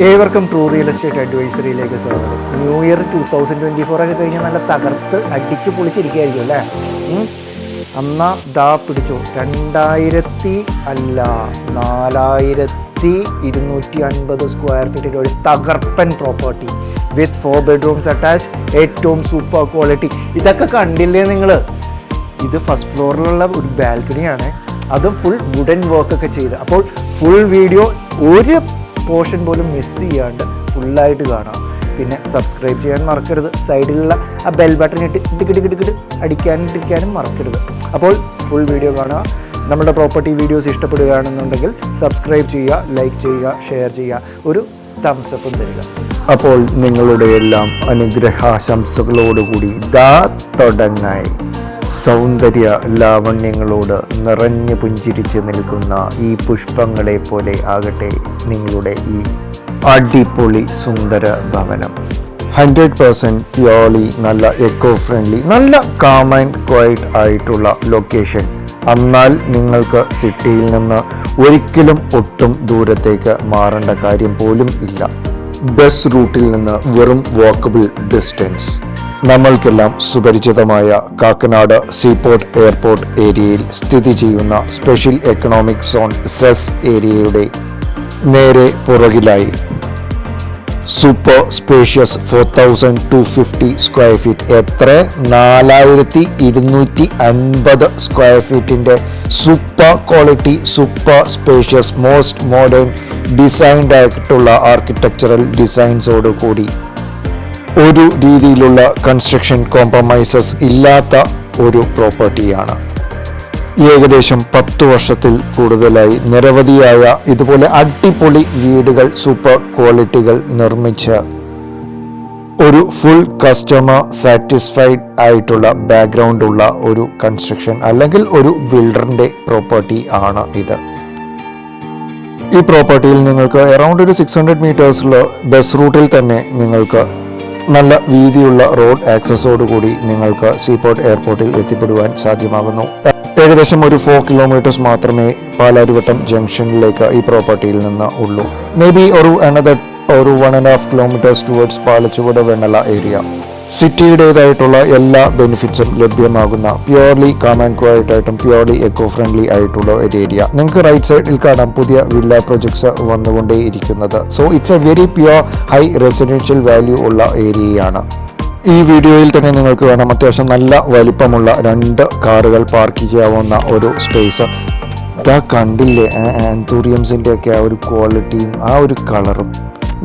ഏവർക്കും true real estate അഡ്വൈസറിയിലേക്ക് സ്വാഗതം. New year 2024 ഒക്കെ കഴിഞ്ഞ് നല്ല തകർത്ത് അടിച്ച് പൊളിച്ചിരിക്കുകയായിരിക്കും അല്ലേ? എന്നാ ദാ പിടിച്ചു 4250 സ്ക്വയർ ഫീറ്റിൻ്റെ ഒരു തകർപ്പൻ പ്രോപ്പർട്ടി വിത്ത് 4 ബെഡ്റൂംസ് അറ്റാച്ച്, ഏറ്റവും സൂപ്പർ ക്വാളിറ്റി. ഇതൊക്കെ കണ്ടില്ലേ നിങ്ങൾ? ഇത് ഫസ്റ്റ് ഫ്ലോറിലുള്ള ഒരു ബാൽക്കണിയാണ്, അതും ഫുൾ വുഡൻ വർക്കൊക്കെ ചെയ്ത്. അപ്പോൾ ഫുൾ വീഡിയോ ഒരു പോർഷൻ പോലും മിസ് ചെയ്യാണ്ട് ഫുള്ളായിട്ട് കാണാം. പിന്നെ സബ്സ്ക്രൈബ് ചെയ്യാൻ മറക്കരുത്. സൈഡിലുള്ള ആ ബെൽ ബട്ടൺ ഇട്ട് അടിക്കാനും മറക്കരുത്. അപ്പോൾ ഫുൾ വീഡിയോ കാണുക. നമ്മുടെ പ്രോപ്പർട്ടി വീഡിയോസ് ഇഷ്ടപ്പെടുകയാണെന്നുണ്ടെങ്കിൽ സബ്സ്ക്രൈബ് ചെയ്യുക, ലൈക്ക് ചെയ്യുക, ഷെയർ ചെയ്യുക, ഒരു തംസപ്പും തരിക. അപ്പോൾ നിങ്ങളുടെ എല്ലാം അനുഗ്രഹാശംസകളോടുകൂടി ദാ തുടങ്ങായി. സൗന്ദര്യ ലാവണ്യങ്ങളോട് നിറഞ്ഞു പുഞ്ചിരിച്ച് നിൽക്കുന്ന ഈ പുഷ്പങ്ങളെ പോലെ ആകട്ടെ നിങ്ങളുടെ ഈ അടിപൊളി സുന്ദര ഭവനം. 100% പ്യോർലി നല്ല എക്കോ ഫ്രണ്ട്ലി, നല്ല കാം ആൻഡ് ക്വയറ്റ് ആയിട്ടുള്ള ലൊക്കേഷൻ. എന്നാൽ നിങ്ങൾക്ക് സിറ്റിയിൽ നിന്ന് ഒരിക്കലും ഒട്ടും ദൂരത്തേക്ക് മാറേണ്ട കാര്യം പോലും ഇല്ല. ബസ് റൂട്ടിൽ നിന്ന് വെറും വാക്കബിൾ ഡിസ്റ്റൻസ്. നമ്മൾക്കെല്ലാം സുപരിചിതമായ കാക്കനാട് സീപോർട്ട് എയർപോർട്ട് ഏരിയയിൽ സ്ഥിതി ചെയ്യുന്ന സ്പെഷ്യൽ എക്കണോമിക് സോൺ സെസ് ഏരിയയുടെ നേരെ പുറകിലായി സൂപ്പർ സ്പേഷ്യസ് 4250 സ്ക്വയർ ഫീറ്റ്, എത്ര 4250 സ്ക്വയർ ഫീറ്റിൻ്റെ super quality, super spacious, most modern designed ആയിട്ടുള്ള ആർക്കിടെക്ചറൽ ഡിസൈൻസോട് കൂടി ഒരു രീതിയിലുള്ള കൺസ്ട്രക്ഷൻ കോംപ്രമൈസസ് ഇല്ലാത്ത ഒരു പ്രോപ്പർട്ടിയാണ്. ഏകദേശം 10 വർഷത്തിൽ കൂടുതലായി നിരവധിയായ ഇതുപോലെ അടിപൊളി വീടുകൾ, സൂപ്പർ ക്വാളിറ്റികൾ നിർമ്മിച്ച ഒരു ഫുൾ കസ്റ്റമർ സാറ്റിസ്ഫൈഡ് ആയിട്ടുള്ള ബാക്ക്ഗ്രൗണ്ട് ഉള്ള ഒരു കൺസ്ട്രക്ഷൻ അല്ലെങ്കിൽ ഒരു ബിൽഡറിൻ്റെ പ്രോപ്പർട്ടി ആണ് ഇത്. ഈ പ്രോപ്പർട്ടിയിൽ നിങ്ങൾക്ക് അറൗണ്ട് ഒരു 600 മീറ്റേഴ്സിൽ ബസ് റൂട്ടിൽ തന്നെ നിങ്ങൾക്ക് നല്ല വീതിയുള്ള റോഡ് ആക്സസോടുകൂടി നിങ്ങൾക്ക് സീപോർട്ട് എയർപോർട്ടിൽ എത്തിപ്പെടുവാൻ സാധ്യമാകുന്നു. ഏകദേശം ഒരു 4 കിലോമീറ്റേഴ്സ് മാത്രമേ പാലാരിവട്ടം ജംഗ്ഷനിലേക്ക് ഈ പ്രോപ്പർട്ടിയിൽ നിന്ന് ഉള്ളൂ. മേ ബി ഒരു 1.5 kilometres towards Palachuvadu Vennala area. സിറ്റിയുടേതായിട്ടുള്ള എല്ലാ ബെനിഫിറ്റ്സും ലഭ്യമാകുന്ന പ്യോർലി കാം ആൻഡ് ക്വയറ്റ് ആയിട്ടും പ്യോർലി എക്കോ ഫ്രണ്ട്ലി ആയിട്ടുള്ള ഒരു ഏരിയ. നിങ്ങൾക്ക് റൈറ്റ് സൈഡിൽ കാണാം പുതിയ വില്ല പ്രൊജക്ട്സ് വന്നുകൊണ്ടേയിരിക്കുന്നത്. So it's a very pure high residential value ഉള്ള ഏരിയയാണ്. ഈ വീഡിയോയിൽ തന്നെ നിങ്ങൾക്ക് വേണം അത്യാവശ്യം നല്ല വലിപ്പമുള്ള 2 കാറുകൾ പാർക്ക് ചെയ്യാവുന്ന ഒരു സ്പേസ്. ഇതാ കണ്ടില്ലേ ആന്തൂറിയംസിൻ്റെ ഒക്കെ ആ ഒരു ക്വാളിറ്റിയും ആ ഒരു കളറും.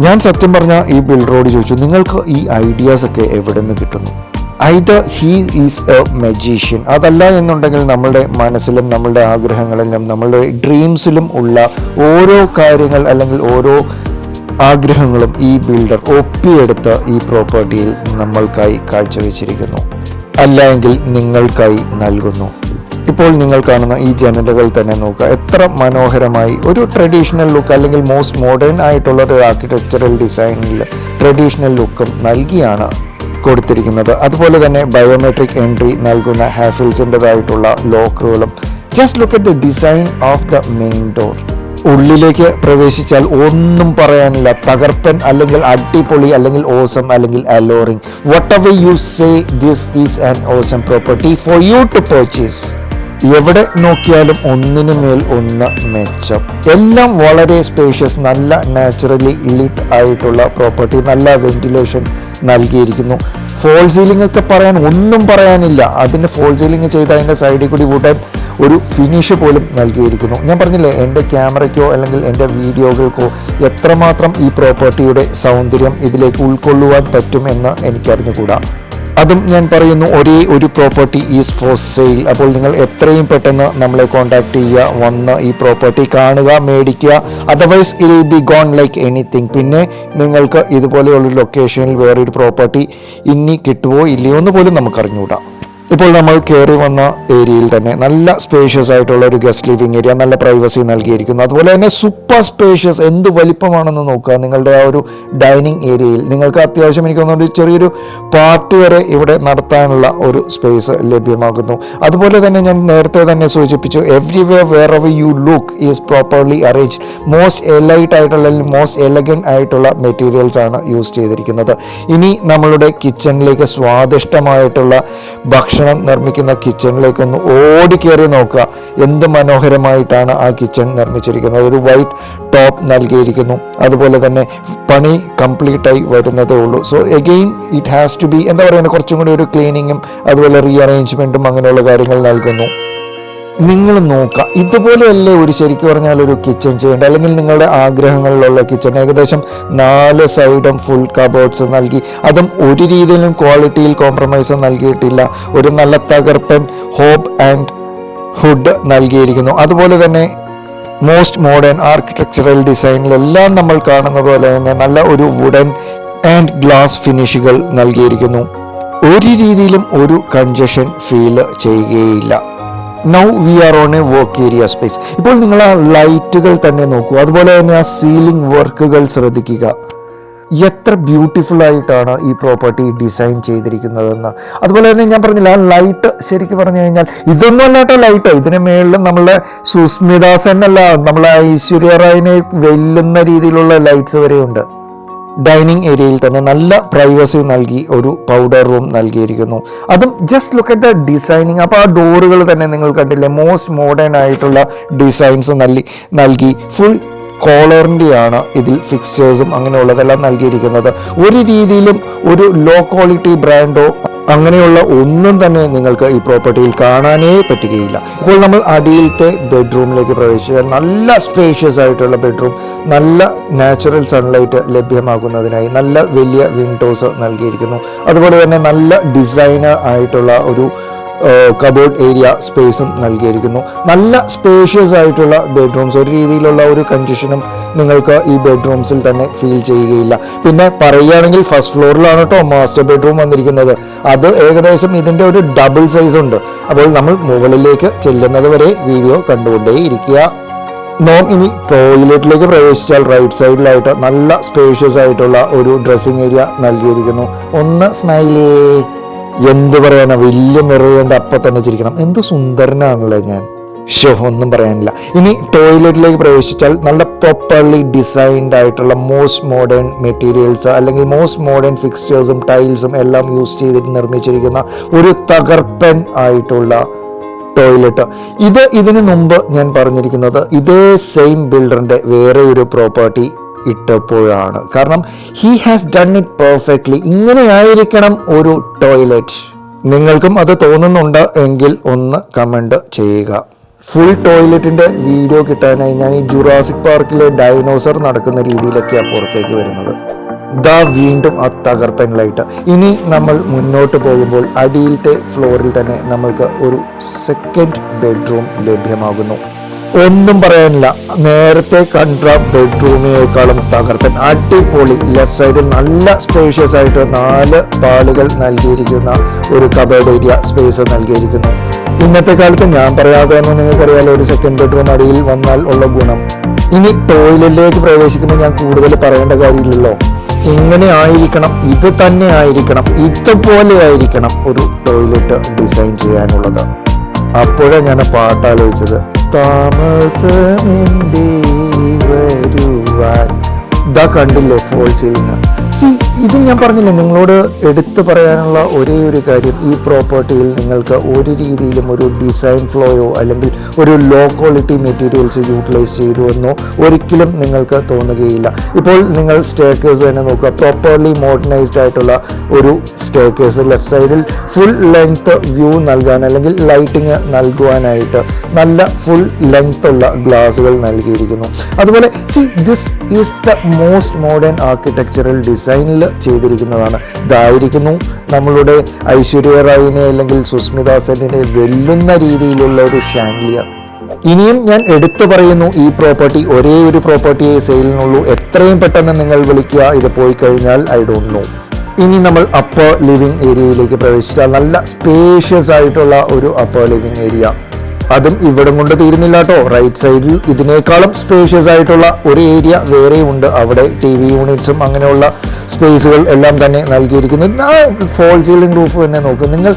ഞാൻ സത്യം പറഞ്ഞാൽ ഈ ബിൽഡറോട് ചോദിച്ചു, നിങ്ങൾക്ക് ഈ ഐഡിയാസ് ഒക്കെ എവിടെ നിന്ന് കിട്ടുന്നു? Either he is A magician, അതല്ല എന്നുണ്ടെങ്കിൽ നമ്മളുടെ മനസ്സിലും നമ്മളുടെ ആഗ്രഹങ്ങളിലും നമ്മളുടെ ഡ്രീംസിലും ഉള്ള ഓരോ കാര്യങ്ങൾ അല്ലെങ്കിൽ ഓരോ ആഗ്രഹങ്ങളും ഈ ബിൽഡർ ഒപ്പിയെടുത്ത് ഈ പ്രോപ്പർട്ടിയിൽ നമ്മൾക്കായി കാഴ്ചവെച്ചിരിക്കുന്നു, അല്ല എങ്കിൽ നിങ്ങൾക്കായി നൽകുന്നു. ഇപ്പോൾ നിങ്ങൾ കാണുന്ന ഈ ജനലുകൾ തന്നെ നോക്കുക, എത്ര മനോഹരമായി ഒരു ട്രഡീഷണൽ ലുക്ക് അല്ലെങ്കിൽ മോസ്റ്റ് മോഡേൺ ആയിട്ടുള്ള ഒരു ആർക്കിടെക്ചറൽ ഡിസൈനിൽ ട്രഡീഷണൽ ലുക്കും നൽകിയാണ് കൊടുത്തിരിക്കുന്നത്. അതുപോലെ തന്നെ ബയോമെട്രിക് എൻട്രി നൽകുന്ന ഹാഫിൽസിൻ്റെതായിട്ടുള്ള ലോക്കുകളും. Just look at the design of the main door. ഉള്ളിലേക്ക് പ്രവേശിച്ചാൽ ഒന്നും പറയാനില്ല, തകർപ്പൻ അല്ലെങ്കിൽ അടിപൊളി അല്ലെങ്കിൽ ഓസം അല്ലെങ്കിൽ alluring, whatever you say, this is an awesome property for you to purchase. എവിടെ നോക്കിയാലും ഒന്നിനു മേൽ ഒന്ന് മെച്ചം. എല്ലാം വളരെ സ്പേഷ്യസ്, നല്ല നാച്ചുറലി ലിറ്റ് ആയിട്ടുള്ള പ്രോപ്പർട്ടി, നല്ല വെന്റിലേഷൻ നൽകിയിരിക്കുന്നു. ഫോൾ സീലിംഗ് ഒക്കെ ഒന്നും പറയാനില്ല. അതിൻ്റെ ഫോൾ സീലിംഗ് ചെയ്ത് അതിൻ്റെ സൈഡിൽ കൂടി വുഡൻ ഒരു ഫിനിഷ് പോലും നൽകിയിരിക്കുന്നു. ഞാൻ പറഞ്ഞില്ലേ, എൻ്റെ ക്യാമറയ്ക്കോ അല്ലെങ്കിൽ എൻ്റെ വീഡിയോകൾക്കോ എത്രമാത്രം ഈ പ്രോപ്പർട്ടിയുടെ സൗന്ദര്യം ഇതിലേക്ക് ഉൾക്കൊള്ളുവാൻ പറ്റും എന്ന് എനിക്കറിഞ്ഞുകൂടാ. അതും ഞാൻ പറയുന്നു, ഒരേ ഒരു പ്രോപ്പർട്ടി ഈസ് ഫോർ സെയിൽ. അപ്പോൾ നിങ്ങൾ എത്രയും പെട്ടെന്ന് നമ്മളെ കോൺടാക്ട് ചെയ്യുക, വന്ന് ഈ പ്രോപ്പർട്ടി കാണുക, മേടിക്കുക. Otherwise it will be gone like anything. പിന്നെ നിങ്ങൾക്ക് ഇതുപോലെയുള്ളൊരു ലൊക്കേഷനിൽ വേറൊരു പ്രോപ്പർട്ടി ഇനി കിട്ടുമോ ഇല്ലയോ എന്ന് പോലും നമുക്കറിഞ്ഞുകൂടാ. ഇപ്പോൾ നമ്മൾ കയറി വന്ന ഏരിയയിൽ തന്നെ നല്ല സ്പേഷ്യസ് ആയിട്ടുള്ള ഒരു ഗസ്റ്റ് ലിവിംഗ് ഏരിയ, നല്ല പ്രൈവസി നൽകിയിരിക്കുന്നു. അതുപോലെ തന്നെ സൂപ്പർ സ്പേഷ്യസ്, എന്ത് വലിപ്പമാണെന്ന് നോക്കുക. നിങ്ങളുടെ ആ ഒരു ഡൈനിങ് ഏരിയയിൽ നിങ്ങൾക്ക് അത്യാവശ്യം എനിക്ക് തോന്നുന്നു ചെറിയൊരു പാർട്ടി വരെ ഇവിടെ നടത്താനുള്ള ഒരു സ്പേസ് ലഭ്യമാകുന്നു. അതുപോലെ തന്നെ ഞാൻ നേരത്തെ തന്നെ സൂചിപ്പിച്ചു, everywhere wherever you look is properly arrange. Most elite ആയിട്ടുള്ള, മോസ്റ്റ് എലഗന്റ് ആയിട്ടുള്ള മെറ്റീരിയൽസ് ആണ് യൂസ് ചെയ്തിരിക്കുന്നത്. ഇനി നമ്മളുടെ കിച്ചണിലേക്ക്, സ്വാദിഷ്ടമായിട്ടുള്ള ഭക്ഷണം നിർമ്മിക്കുന്ന കിച്ചണിലേക്കൊന്ന് ഓടിക്കേറി നോക്കുക. എന്ത് മനോഹരമായിട്ടാണ് ആ കിച്ചൺ നിർമ്മിച്ചിരിക്കുന്നത്. ഒരു വൈറ്റ് ടോപ്പ് നൽകിയിരിക്കുന്നു. അതുപോലെ തന്നെ പണി കംപ്ലീറ്റ് ആയി വരുന്നതേ ഉള്ളൂ. So again it has to be, എന്താ പറയുക, കുറച്ചും കൂടി ഒരു ക്ലീനിങ്ങും അതുപോലെ റീഅറേഞ്ച്മെൻറ്റും അങ്ങനെയുള്ള കാര്യങ്ങൾ നൽകുന്നു. നിങ്ങൾ നോക്കുക, ഇതുപോലെയല്ലേ ഒരു ശരിക്കും പറഞ്ഞാൽ ഒരു കിച്ചൺ ചെയ്യേണ്ടത്, അല്ലെങ്കിൽ നിങ്ങളുടെ ആഗ്രഹങ്ങളിലുള്ള കിച്ചൺ. ഏകദേശം 4 സൈഡും ഫുൾ കബോർഡ്സ് നൽകി, അതും ഒരു രീതിയിലും ക്വാളിറ്റിയിൽ കോംപ്രമൈസ് നൽകിയിട്ടില്ല. ഒരു നല്ല തകർപ്പൻ ഹോബ് ആൻഡ് ഹുഡ് നൽകിയിരിക്കുന്നു. അതുപോലെ തന്നെ മോസ്റ്റ് മോഡേൺ ആർക്കിടെക്ചറൽ ഡിസൈനിലെല്ലാം നമ്മൾ കാണുന്ന പോലെ തന്നെ നല്ല ഒരു വുഡൻ ആൻഡ് ഗ്ലാസ് ഫിനിഷുകൾ നൽകിയിരിക്കുന്നു. ഒരു രീതിയിലും ഒരു കൺജഷൻ ഫീൽ ചെയ്യുകയില്ല. Now we R on A work area space. ഇപ്പോൾ നിങ്ങൾ ആ ലൈറ്റുകൾ തന്നെ നോക്കൂ, അതുപോലെ തന്നെ ആ സീലിംഗ് വർക്കുകൾ ശ്രദ്ധിക്കുക. എത്ര ബ്യൂട്ടിഫുൾ ആയിട്ടാണ് ഈ പ്രോപ്പർട്ടി ഡിസൈൻ ചെയ്തിരിക്കുന്നതെന്ന്. അതുപോലെ തന്നെ ഞാൻ പറഞ്ഞില്ല, ആ ലൈറ്റ് ശരിക്കും പറഞ്ഞു കഴിഞ്ഞാൽ ഇതൊന്നും അല്ലാട്ടോ ലൈറ്റ്. ഇതിന് മേളിൽ നമ്മളെ സുസ്മിത സെൻ അല്ല, നമ്മളെ ഐശ്വര്യ റായിനെ വെല്ലുന്ന രീതിയിലുള്ള ലൈറ്റ്സ് വരെയുണ്ട്. ഡൈനിങ് ഏരിയയിൽ തന്നെ നല്ല പ്രൈവസി നൽകി ഒരു പൗഡർ റൂം നൽകിയിരിക്കുന്നു. അതും just look at the designing. അപ്പോൾ ആ ഡോറുകൾ തന്നെ നിങ്ങൾ കണ്ടില്ലേ, മോസ്റ്റ് മോഡേൺ ആയിട്ടുള്ള ഡിസൈൻസ് നൽകി ഫുൾ കോളറിൻ്റെയാണ് ഇതിൽ ഫിക്സ്ചേഴ്സും അങ്ങനെയുള്ളതെല്ലാം നൽകിയിരിക്കുന്നത്. ഒരു രീതിയിലും ഒരു ലോ ക്വാളിറ്റി ബ്രാൻഡോ അങ്ങനെയുള്ള ഒന്നും തന്നെ നിങ്ങൾക്ക് ഈ പ്രോപ്പർട്ടിയിൽ കാണാനേ പറ്റുകയില്ല. ഇപ്പോൾ നമ്മൾ അടിയിലത്തെ ബെഡ്റൂമിലേക്ക് പ്രവേശിച്ചാൽ നല്ല സ്പേഷ്യസ് ആയിട്ടുള്ള ബെഡ്റൂം, നല്ല നാച്ചുറൽ സൺലൈറ്റ് ലഭ്യമാകുന്നതിനായി നല്ല വലിയ വിൻഡോസ് നൽകിയിരിക്കുന്നു. അതുപോലെ തന്നെ നല്ല ഡിസൈനർ ആയിട്ടുള്ള ഒരു കബോർഡ് ഏരിയ സ്പേസും നൽകിയിരിക്കുന്നു. നല്ല സ്പേഷ്യസ് ആയിട്ടുള്ള ബെഡ്റൂംസ്, ഒരു രീതിയിലുള്ള ഒരു കൺജഷനും നിങ്ങൾക്ക് ഈ ബെഡ്റൂംസിൽ തന്നെ ഫീൽ ചെയ്യുകയില്ല. പിന്നെ പറയുകയാണെങ്കിൽ ഫസ്റ്റ് ഫ്ലോറിലാണ് കേട്ടോ മാസ്റ്റർ ബെഡ്റൂം വന്നിരിക്കുന്നത്. അത് ഏകദേശം ഇതിൻ്റെ ഒരു ഡബിൾ സൈസ് ഉണ്ട്. അപ്പോൾ നമ്മൾ മുകളിലേക്ക് ചെല്ലുന്നത് വരെ വീഡിയോ കണ്ടുകൊണ്ടേ ഇരിക്കുക. ഇനി ടോയ്ലറ്റിലേക്ക് പ്രവേശിച്ചാൽ റൈറ്റ് സൈഡിലായിട്ട് നല്ല സ്പേഷ്യസ് ആയിട്ടുള്ള ഒരു ഡ്രസ്സിംഗ് ഏരിയ നൽകിയിരിക്കുന്നു. ഒന്ന് സ്മൈലേ, എന്ത് പറയാനാ, വലിയ മിററിൻ്റെ അപ്പം തന്നെ ചിരിക്കണം. എന്ത് സുന്ദരനാണല്ലേ ഞാൻ, ഒന്നും പറയാനില്ല. ഇനി ടോയ്ലറ്റിലേക്ക് പ്രവേശിച്ചാൽ നല്ല പ്രോപ്പർലി ഡിസൈൻഡ് ആയിട്ടുള്ള മോസ്റ്റ് മോഡേൺ മെറ്റീരിയൽസ് അല്ലെങ്കിൽ മോസ്റ്റ് മോഡേൺ ഫിക്സ്ചേഴ്സും ടൈൽസും എല്ലാം യൂസ് ചെയ്തിട്ട് നിർമ്മിച്ചിരിക്കുന്ന ഒരു തകർപ്പൻ ആയിട്ടുള്ള ടോയ്ലറ്റ്. ഇതിനു മുമ്പ് ഞാൻ പറഞ്ഞിരിക്കുന്നത് ഇതേ സെയിം ബിൽഡറിൻ്റെ വേറെ ഒരു പ്രോപ്പർട്ടി ഇട്ടപ്പോഴാണ്. കാരണം he has done it perfectly. ഇങ്ങനെയായിരിക്കണം ഒരു ടോയ്ലറ്റ്. നിങ്ങൾക്കും അത് തോന്നുന്നുണ്ട് എങ്കിൽ ഒന്ന് കമൻറ്റ് ചെയ്യുക. ഫുൾ ടോയ്ലറ്റിൻ്റെ വീഡിയോ കിട്ടാനായി ഞാൻ ഈ ജുറാസിക് പാർക്കിലെ ഡൈനോസർ നടക്കുന്ന രീതിയിലൊക്കെയാണ് പുറത്തേക്ക് വരുന്നത്. വീണ്ടും ആ തകർപ്പൻ ലൈറ്റ്. ഇനി നമ്മൾ മുന്നോട്ട് പോകുമ്പോൾ അടിയിലത്തെ ഫ്ലോറിൽ തന്നെ നമ്മൾക്ക് ഒരു സെക്കൻഡ് ബെഡ്റൂം ലഭ്യമാകുന്നു. ഒന്നും പറയാനില്ല, നേരത്തെ കണ്ട ബെഡ്റൂമിനേക്കാളും തകർപ്പൻ അടിപൊളി. ലെഫ്റ്റ് സൈഡിൽ നല്ല സ്പേഷ്യസ് ആയിട്ട് 4 പാളികൾ നൽകിയിരിക്കുന്ന ഒരു കബോർഡ് ഏരിയ സ്പേസ് നൽകിയിരിക്കുന്നു. ഇന്നത്തെ കാലത്ത് ഞാൻ പറയാതെ തന്നെ നിങ്ങൾക്കറിയാലോ ഒരു സെക്കൻഡ് ബെഡ്റൂം അടിയിൽ വന്നാൽ ഉള്ള ഗുണം. ഇനി ടോയ്ലറ്റിലേക്ക് പ്രവേശിക്കുമ്പോൾ ഞാൻ കൂടുതൽ പറയേണ്ട കാര്യമില്ലല്ലോ. ഇങ്ങനെ ആയിരിക്കണം, ഇത് തന്നെ ആയിരിക്കണം, ഇതുപോലെ ആയിരിക്കണം ഒരു ടോയ്ലറ്റ് ഡിസൈൻ ചെയ്യാനുള്ളത്. അപ്പോഴേ ഞാൻ പാട്ടാലോചിച്ചത്, താമസമെന്തേ വരുവാൻ. ഇതാ കണ്ടില്ലേ ഫോൾ സീലിംഗ്. ഇത് ഞാൻ പറഞ്ഞില്ലേ, നിങ്ങളോട് എടുത്തു പറയാനുള്ള ഒരേ ഒരു കാര്യം, ഈ പ്രോപ്പർട്ടിയിൽ നിങ്ങൾക്ക് ഒരു രീതിയിലും ഒരു ഡിസൈൻ ഫ്ലോയോ അല്ലെങ്കിൽ ഒരു ലോ ക്വാളിറ്റി മെറ്റീരിയൽസ് യൂട്ടിലൈസ് ചെയ്തു എന്നോ ഒരിക്കലും നിങ്ങൾക്ക് തോന്നുകയില്ല. ഇപ്പോൾ നിങ്ങൾ സ്റ്റെയർകേസ് തന്നെ നോക്കുക, പ്രോപ്പർലി മോഡേണൈസ്ഡ് ആയിട്ടുള്ള ഒരു സ്റ്റെയർകേസ്. ലെഫ്റ്റ് സൈഡിൽ ഫുൾ ലെങ്ത് വ്യൂ നൽകാൻ അല്ലെങ്കിൽ ലൈറ്റിങ് നൽകുവാനായിട്ട് നല്ല ഫുൾ ലെങ്ത് ഉള്ള ഗ്ലാസുകൾ നൽകിയിരിക്കുന്നു. അതുപോലെ this is the most modern architectural ഡിസൈനിൽ ചെയ്തിരിക്കുന്നതാണ്. ഇതായിരിക്കുന്നു നമ്മളുടെ ഐശ്വര്യ റായിനെ അല്ലെങ്കിൽ സുസ്മിത സെന്നിനെ വെല്ലുന്ന രീതിയിലുള്ള ഒരു ഷാൻഡിലിയർ. ഇനിയും ഞാൻ എടുത്തു പറയുന്നു, ഈ പ്രോപ്പർട്ടി ഒരേ ഒരു പ്രോപ്പർട്ടിയെ സെയിലിനുള്ളൂ. എത്രയും പെട്ടെന്ന് നിങ്ങൾ വിളിക്കുക. ഇത് പോയി കഴിഞ്ഞാൽ ഐ ഡോണ്ട് നോ. ഇനി നമ്മൾ അപ്പർ ലിവിങ് ഏരിയയിലേക്ക് പ്രവേശിച്ചാൽ നല്ല സ്പേഷ്യസ് ആയിട്ടുള്ള ഒരു അപ്പർ ലിവിങ് ഏരിയ. അതും ഇവിടം കൊണ്ട് തീരുന്നില്ല കേട്ടോ. റൈറ്റ് സൈഡിൽ ഇതിനേക്കാളും സ്പേഷ്യസ് ആയിട്ടുള്ള ഒരു ഏരിയ വേറെയും ഉണ്ട്. അവിടെ TV യൂണിറ്റ്സും അങ്ങനെയുള്ള സ്പേസുകൾ എല്ലാം തന്നെ നൽകിയിരിക്കുന്നത്. ഫോൾ സീലിംഗ് റൂഫ് തന്നെ നോക്കുക നിങ്ങൾ.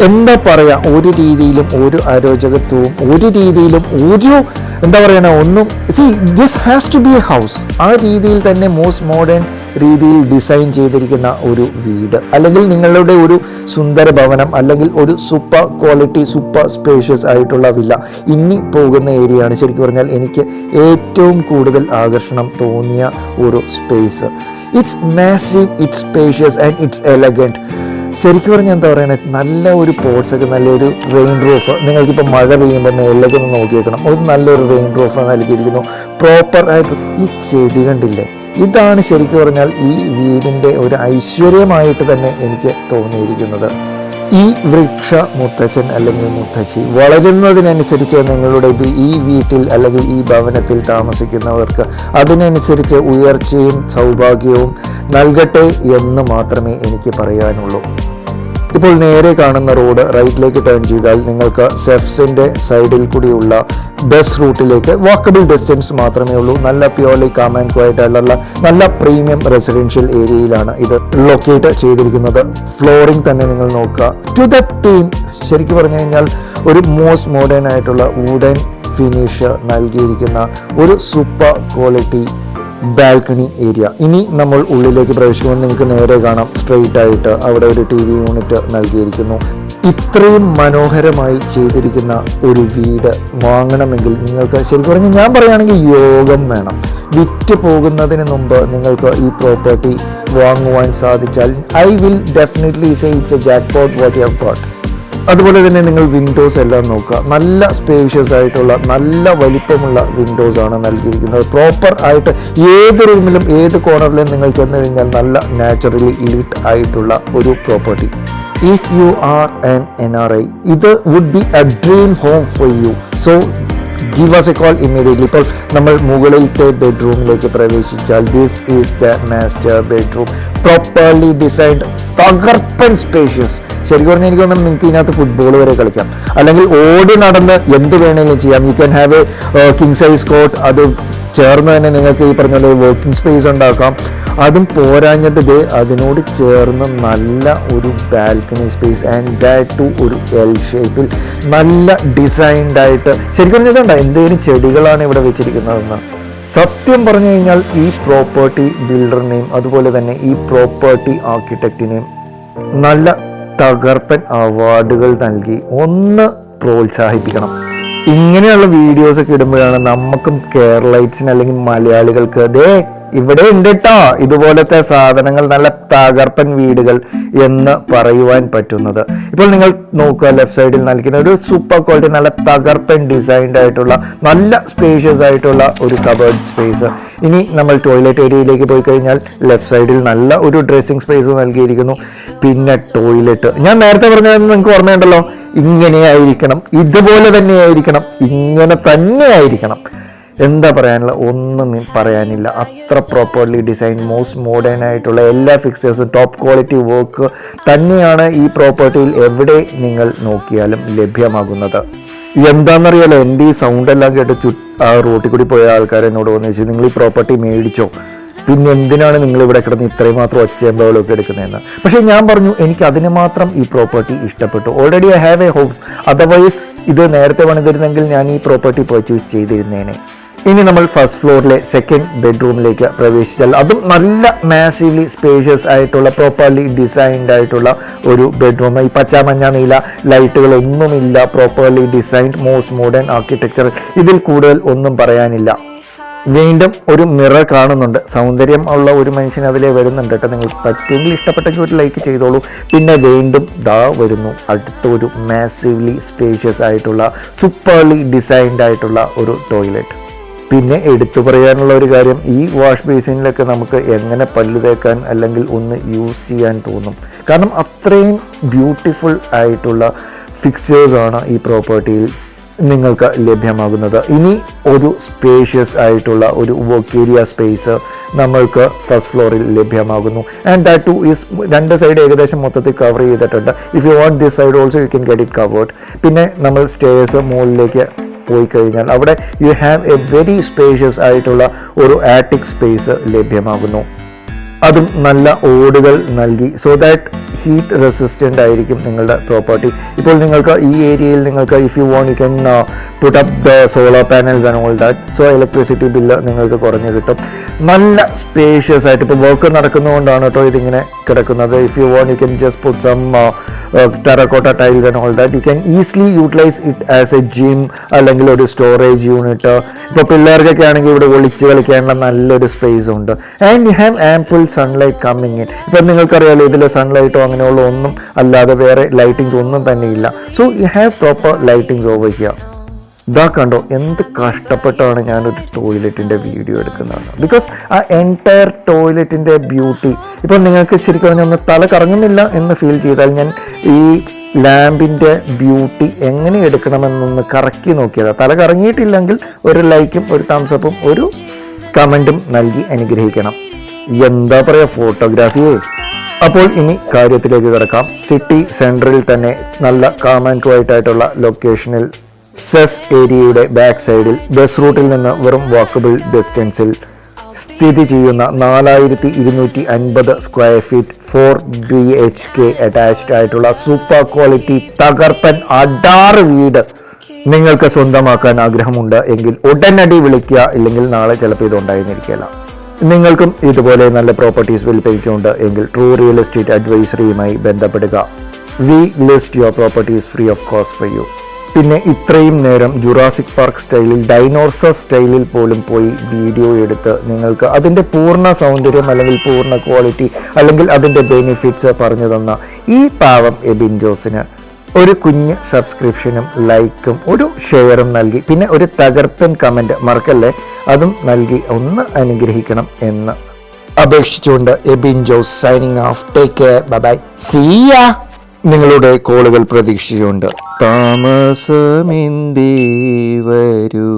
എന്താ പറയുക, ഒരു രീതിയിലും ഒരു അരോചകത്വവും ഒരു രീതിയിലും ഒരു എന്താ പറയുക ഒന്നും. This has to be a house. ആ രീതിയിൽ തന്നെ മോസ്റ്റ് മോഡേൺ രീതിയിൽ ഡിസൈൻ ചെയ്തിരിക്കുന്ന ഒരു വീട്, അല്ലെങ്കിൽ നിങ്ങളുടെ ഒരു സുന്ദര ഭവനം, അല്ലെങ്കിൽ ഒരു സൂപ്പർ ക്വാളിറ്റി സൂപ്പർ സ്പേഷ്യസ് ആയിട്ടുള്ള വില്ല. ഇനി പോകുന്ന ഏരിയയാണ് ശരിക്കും പറഞ്ഞാൽ എനിക്ക് ഏറ്റവും കൂടുതൽ ആകർഷണം തോന്നിയ ഒരു space. It's massive, it's spacious and it's elegant. ശരിക്കും പറഞ്ഞാൽ എന്താ പറയുന്നത്, നല്ല ഒരു പോർട്സൊക്കെ, നല്ലൊരു റെയിൻ റൂഫ്. നിങ്ങൾക്കിപ്പോൾ മഴ പെയ്യുമ്പോൾ മേളിലേക്ക് ഒന്ന് നോക്കിയേക്കണം, ഒരു നല്ലൊരു റെയിൻ റൂഫ് നൽകിയിരിക്കുന്നു. പ്രോപ്പർ ആയിട്ട് ഈ ചെടി കണ്ടില്ലേ, ഇതാണ് ശരിക്കും പറഞ്ഞാൽ ഈ വീടിൻ്റെ ഒരു ഐശ്വര്യമായിട്ട് തന്നെ എനിക്ക് തോന്നിയിരിക്കുന്നത്. ഈ വൃക്ഷ മുത്തച്ഛൻ അല്ലെങ്കിൽ മുത്തച്ഛി വളരുന്നതിനനുസരിച്ച് നിങ്ങളുടെ ഈ വീട്ടിൽ അല്ലെങ്കിൽ ഈ ഭവനത്തിൽ താമസിക്കുന്നവർക്ക് അതിനനുസരിച്ച് ഉയർച്ചയും സൗഭാഗ്യവും നൽകട്ടെ എന്ന് മാത്രമേ എനിക്ക് പറയാനുള്ളൂ. ഇപ്പോൾ നേരെ കാണുന്ന റോഡ് റൈറ്റിലേക്ക് ടേൺ ചെയ്താൽ നിങ്ങൾക്ക് സെഫ്സിൻ്റെ സൈഡിൽ കൂടിയുള്ള ബസ് റൂട്ടിലേക്ക് വാക്കബിൾ ഡിസ്റ്റൻസ് മാത്രമേ ഉള്ളൂ. നല്ല പ്യോർലി കാം ആൻഡ് ക്വയറ്റ് ആയിട്ടുള്ള നല്ല പ്രീമിയം റെസിഡൻഷ്യൽ ഏരിയയിലാണ് ഇത് ലൊക്കേറ്റ് ചെയ്തിരിക്കുന്നത്. ഫ്ലോറിംഗ് തന്നെ നിങ്ങൾ നോക്കുക. ടു ദ ടീം ശരിക്കും പറഞ്ഞു കഴിഞ്ഞാൽ ഒരു മോസ്റ്റ് മോഡേൺ ആയിട്ടുള്ള വുഡൻ ഫിനിഷ് നൽകിയിരിക്കുന്ന ഒരു സൂപ്പർ ക്വാളിറ്റി ബാൽക്കണി ഏരിയ. ഇനി നമ്മൾ ഉള്ളിലേക്ക് പ്രവേശിക്കുമ്പോൾ നിങ്ങൾക്ക് നേരെ കാണാം സ്ട്രെയിറ്റ് ആയിട്ട് അവിടെ ഒരു TV യൂണിറ്റ് നൽകിയിരിക്കുന്നു. ഇത്രയും മനോഹരമായി ചെയ്തിരിക്കുന്ന ഒരു വീട് വാങ്ങണമെങ്കിൽ നിങ്ങൾക്ക് ശരിക്കും പറഞ്ഞാൽ ഞാൻ പറയുകയാണെങ്കിൽ യോഗം വേണം. വിറ്റ് പോകുന്നതിന് മുമ്പ് നിങ്ങൾക്ക് ഈ പ്രോപ്പർട്ടി വാങ്ങുവാൻ സാധിച്ചാൽ I will definitely say it's A jackpot what you have got. അതുപോലെ തന്നെ നിങ്ങൾ വിൻഡോസ് എല്ലാം നോക്കുക. നല്ല സ്പേഷ്യസ് ആയിട്ടുള്ള നല്ല വലിപ്പമുള്ള വിൻഡോസ് ആണ് നൽകിയിരിക്കുന്നത്. പ്രോപ്പർ ആയിട്ട് ഏത് റൂമിലും ഏത് കോർണറിലും നിങ്ങൾ ചെന്ന് കഴിഞ്ഞാൽ നല്ല നാച്ചുറലി ലിറ്റ് ആയിട്ടുള്ള ഒരു property. If you are an NRI, ഇത് would be a dream home for you. So give us a call immediately. ഇപ്പോൾ നമ്മൾ മുകളിലത്തെ ബെഡ്റൂമിലേക്ക് പ്രവേശിച്ചാൽ this is the master bedroom. Properly designed, തകർപ്പൻ സ്പേഷ്യസ്. ശരിക്കും പറഞ്ഞാൽ എനിക്ക് തോന്നുന്നു നിങ്ങൾക്ക് ഇതിനകത്ത് ഫുട്ബോൾ വരെ കളിക്കാം, അല്ലെങ്കിൽ ഓടി നടന്ന് എന്ത് വേണമെങ്കിലും ചെയ്യാം. You can have A king size coat. അത് ചേർന്ന് തന്നെ നിങ്ങൾക്ക് ഈ പറഞ്ഞ പോലെ വർക്കിംഗ് സ്പേസ് ഉണ്ടാക്കാം. അതും പോരാഞ്ഞിട്ട് അതിനോട് ചേർന്ന് നല്ല ഒരു balcony space and that too ഒരു L ഷേപ്പിൽ നല്ല ഡിസൈൻഡ് ആയിട്ട്. ശരിക്കും പറഞ്ഞിട്ടുണ്ടോ എന്തെങ്കിലും ചെടികളാണ് ഇവിടെ വെച്ചിരിക്കുന്നതെന്ന്. സത്യം പറഞ്ഞു കഴിഞ്ഞാൽ ഈ പ്രോപ്പർട്ടി ബിൽഡറിനെയും അതുപോലെ തന്നെ ഈ പ്രോപ്പർട്ടി ആർക്കിടെക്റ്റിനെയും നല്ല തകർപ്പൻ അവാർഡുകൾ നൽകി ഒന്ന് പ്രോത്സാഹിപ്പിക്കണം. ഇങ്ങനെയുള്ള വീഡിയോസൊക്കെ ഇടുമ്പോഴാണ് നമുക്കും കേരളൈറ്റ്സിന് അല്ലെങ്കിൽ മലയാളികൾക്ക് ഇവിടെ ഉണ്ട് കേട്ടോ ഇതുപോലത്തെ സാധനങ്ങൾ, നല്ല തകർപ്പൻ വീടുകൾ എന്ന് പറയുവാൻ പറ്റുന്നത്. ഇപ്പോൾ നിങ്ങൾ നോക്കുക, ലെഫ്റ്റ് സൈഡിൽ നൽകുന്ന ഒരു സൂപ്പർ ക്വാളിറ്റി നല്ല തകർപ്പൻ ഡിസൈൻഡ് ആയിട്ടുള്ള നല്ല സ്പേഷ്യസ് ആയിട്ടുള്ള ഒരു കബേർഡ് സ്പേസ്. ഇനി നമ്മൾ ടോയ്ലറ്റ് ഏരിയയിലേക്ക് പോയി കഴിഞ്ഞാൽ ലെഫ്റ്റ് സൈഡിൽ നല്ല ഒരു ഡ്രസ്സിംഗ് സ്പേസ് നൽകിയിരിക്കുന്നു. പിന്നെ ടോയ്ലറ്റ് ഞാൻ നേരത്തെ പറഞ്ഞത് നിങ്ങൾക്ക് ഓർമ്മയുണ്ടല്ലോ, ഇങ്ങനെയായിരിക്കണം, ഇതുപോലെ തന്നെ ആയിരിക്കണം, ഇങ്ങനെ തന്നെ ആയിരിക്കണം. എന്താ പറയാനുള്ള, ഒന്നും പറയാനില്ല. അത്ര പ്രോപ്പർലി ഡിസൈൻ, മോസ്റ്റ് മോഡേൺ ആയിട്ടുള്ള എല്ലാ ഫിക്സേഴ്സും ടോപ്പ് ക്വാളിറ്റി വർക്ക് തന്നെയാണ് ഈ പ്രോപ്പർട്ടിയിൽ എവിടെ നിങ്ങൾ നോക്കിയാലും ലഭ്യമാകുന്നത്. എന്താണെന്നറിയാലോ, എൻ്റെ ഈ സൗണ്ട് എല്ലാം കേട്ട് ആ റോട്ടിൽ കൂടി പോയ ആൾക്കാർ എന്നോട് വന്നു ചോദിച്ചു, നിങ്ങൾ ഈ പ്രോപ്പർട്ടി മേടിച്ചോ, പിന്നെ എന്തിനാണ് നിങ്ങൾ ഇവിടെ കിടന്ന് ഇത്രയും മാത്രം ഒച്ചയമ്പകളൊക്കെ എടുക്കുന്നതെന്ന്. പക്ഷേ ഞാൻ പറഞ്ഞു എനിക്ക് അതിന് മാത്രം ഈ പ്രോപ്പർട്ടി ഇഷ്ടപ്പെട്ടു. Already I have A house, otherwise ഇത് നേരത്തെ പണിതിരുന്നെങ്കിൽ ഞാൻ ഈ പ്രോപ്പർട്ടി പർച്ചേസ് ചെയ്തിരുന്നേനെ. ഇനി നമ്മൾ ഫസ്റ്റ് ഫ്ലോറിലെ സെക്കൻഡ് ബെഡ്റൂമിലേക്ക് പ്രവേശിച്ചാൽ അതും നല്ല മാസീവ്ലി സ്പേഷ്യസ് ആയിട്ടുള്ള പ്രോപ്പർലി ഡിസൈൻഡ് ആയിട്ടുള്ള ഒരു ബെഡ്റൂം. ഈ പച്ച മഞ്ഞ നീല ലൈറ്റുകളൊന്നുമില്ല, properly designed most modern architecture. ഇതിൽ കൂടുതൽ ഒന്നും പറയാനില്ല. വീണ്ടും ഒരു മിറർ കാണുന്നുണ്ട്. സൗന്ദര്യം ഉള്ള ഒരു മനുഷ്യൻ അതിലേ വരുന്നുണ്ട് കേട്ടോ. നിങ്ങൾ പറ്റുമെങ്കിൽ ഇഷ്ടപ്പെട്ടെങ്കിൽ ഒരു ലൈക്ക് ചെയ്തോളൂ. പിന്നെ വീണ്ടും വരുന്നു അടുത്തൊരു മാസീവ്ലി സ്പേഷ്യസ് ആയിട്ടുള്ള സൂപ്പർലി ഡിസൈൻഡ് ആയിട്ടുള്ള ഒരു ടോയ്ലറ്റ്. പിന്നെ എടുത്തു പറയാനുള്ള ഒരു കാര്യം, ഈ വാഷ് ബേസിനിലൊക്കെ നമുക്ക് എങ്ങനെ പല്ല് തേക്കാൻ അല്ലെങ്കിൽ ഒന്ന് യൂസ് ചെയ്യാൻ തോന്നും. കാരണം അത്രയും ബ്യൂട്ടിഫുൾ ആയിട്ടുള്ള ഫിക്സ്ചേഴ്സാണ് ഈ പ്രോപ്പർട്ടിയിൽ നിങ്ങൾക്ക് ലഭ്യമാകുന്നത്. ഇനി ഒരു സ്പേഷ്യസ് ആയിട്ടുള്ള ഒരു വർക്ക് ഏരിയ സ്പേസ് നമ്മൾക്ക് ഫസ്റ്റ് ഫ്ലോറിൽ ലഭ്യമാകുന്നു. ആൻഡ് ദാറ്റ് ടു ഈസ് രണ്ട് സൈഡ് ഏകദേശം മൊത്തത്തിൽ കവർ ചെയ്തിട്ടുണ്ട്. If you want this side also you can get it covered. പിന്നെ നമ്മൾ സ്റ്റേഴ്സ് മുകളിലേക്ക് പോയി കഴിഞ്ഞാൽ അവിടെ you have A very spacious ആയിട്ടുള്ള ഒരു ആറ്റിക് സ്പേസ് ലഭ്യമാകുന്നു. അതും നല്ല ഓടുകൾ നൽകി, സോ ദാറ്റ് ഹീറ്റ് റെസിസ്റ്റൻ്റ് ആയിരിക്കും നിങ്ങളുടെ പ്രോപ്പർട്ടി. ഇപ്പോൾ നിങ്ങൾക്ക് ഈ ഏരിയയിൽ നിങ്ങൾക്ക് if you want you can put up the solar panels and all that, so electricity bill നിങ്ങൾക്ക് കുറഞ്ഞ് കിട്ടും. നല്ല സ്പേഷ്യസ് ആയിട്ട് ഇപ്പോൾ വർക്ക് നടക്കുന്നതുകൊണ്ടാണ് കേട്ടോ ഇതിങ്ങനെ കിടക്കുന്നത്. If you want you can just put some terracotta tiles and all that. You can easily utilise it as a gym അല്ലെങ്കിൽ ഒരു സ്റ്റോറേജ് യൂണിറ്റ്. ഇപ്പോൾ പിള്ളേർക്കൊക്കെ ആണെങ്കിൽ ഇവിടെ ഒളിച്ച് കളിക്കാനുള്ള നല്ലൊരു സ്പേസ് ഉണ്ട്. And you have ample sunlight coming in. ഇപ്പം നിങ്ങൾക്കറിയാലോ ഇതിൽ സൺലൈറ്റോ അങ്ങനെയുള്ള ഒന്നും അല്ലാതെ വേറെ ലൈറ്റിങ്സ് ഒന്നും തന്നെ ഇല്ല. So you have proper lightings over here. ഇതാ കണ്ടോ എന്ത് കഷ്ടപ്പെട്ടാണ് ഞാനൊരു ടോയ്ലറ്റിൻ്റെ വീഡിയോ എടുക്കുന്നത്. ബിക്കോസ് ആ എൻറ്റയർ ടോയ്ലറ്റിൻ്റെ ബ്യൂട്ടി ഇപ്പോൾ നിങ്ങൾക്ക് ശരിക്കും പറഞ്ഞാൽ ഒന്ന് തല കറങ്ങുന്നില്ല എന്ന് ഫീൽ ചെയ്താൽ ഞാൻ ഈ ലാമ്പിൻ്റെ ബ്യൂട്ടി എങ്ങനെ എടുക്കണമെന്നൊന്ന് കറക്കി നോക്കിയതാണ്. തല കറങ്ങിയിട്ടില്ലെങ്കിൽ ഒരു ലൈക്കും ഒരു തംസപ്പും ഒരു കമൻറ്റും നൽകി അനുഗ്രഹിക്കണം. എന്താ പറയുക ഫോട്ടോഗ്രാഫിയെ. അപ്പോൾ ഇനി കാര്യത്തിലേക്ക് കിടക്കാം. സിറ്റി സെൻട്രലിൽ തന്നെ നല്ല കാം ആൻഡ് ക്വയറ്റ് ആയിട്ടുള്ള ലൊക്കേഷനിൽ സെസ് ഏരിയയുടെ ബാക്ക് സൈഡിൽ ബസ് റൂട്ടിൽ നിന്ന് വെറും വാക്കബിൾ ഡിസ്റ്റൻസിൽ സ്ഥിതി ചെയ്യുന്ന 4250 സ്ക്വയർ ഫീറ്റ് 4 BHK അറ്റാച്ച്ഡ് ആയിട്ടുള്ള സൂപ്പർ ക്വാളിറ്റി തകർപ്പൻ അഡാറ് വീട് നിങ്ങൾക്ക് സ്വന്തമാക്കാൻ ആഗ്രഹമുണ്ട് എങ്കിൽ ഉടനടി വിളിക്കുക. ഇല്ലെങ്കിൽ നാളെ ചിലപ്പോൾ ഇതുണ്ടായിരുന്നിരിക്കില്ല. നിങ്ങൾക്കും ഇതുപോലെ നല്ല പ്രോപ്പർട്ടീസ് വിൽപ്പനയ്ക്കുണ്ട് എങ്കിൽ ട്രൂ റിയൽ എസ്റ്റേറ്റ് അഡ്വൈസറിയുമായി ബന്ധപ്പെടുക. We list your properties free of cost for you. പിന്നെ ഇത്രയും നേരം ജുറാസിക് പാർക്ക് സ്റ്റൈലിൽ ഡൈനോസർ സ്റ്റൈലിൽ പോലും പോയി വീഡിയോ എടുത്ത് നിങ്ങൾക്ക് അതിൻ്റെ പൂർണ്ണ സൗന്ദര്യം അല്ലെങ്കിൽ പൂർണ്ണ ക്വാളിറ്റി അല്ലെങ്കിൽ അതിൻ്റെ ബെനിഫിറ്റ്സ് പറഞ്ഞു തന്ന ഈ പാവം എബിൻ ജോസിന് ഒരു കുഞ്ഞ് സബ്സ്ക്രിപ്ഷനും ലൈക്കും ഒരു ഷെയറും നൽകി പിന്നെ ഒരു തകർപ്പൻ കമൻറ്റ് മറക്കല്ലേ അതും നൽകി ഒന്ന് അനുഗ്രഹിക്കണം എന്ന് അപേക്ഷിച്ചുകൊണ്ട് Ebin Jose signing off. Take care, bye bye, see ya. നിങ്ങളുടെ കോളുകൾ പ്രതീക്ഷിച്ചുകൊണ്ട് താമസമെന്തേ വരൂ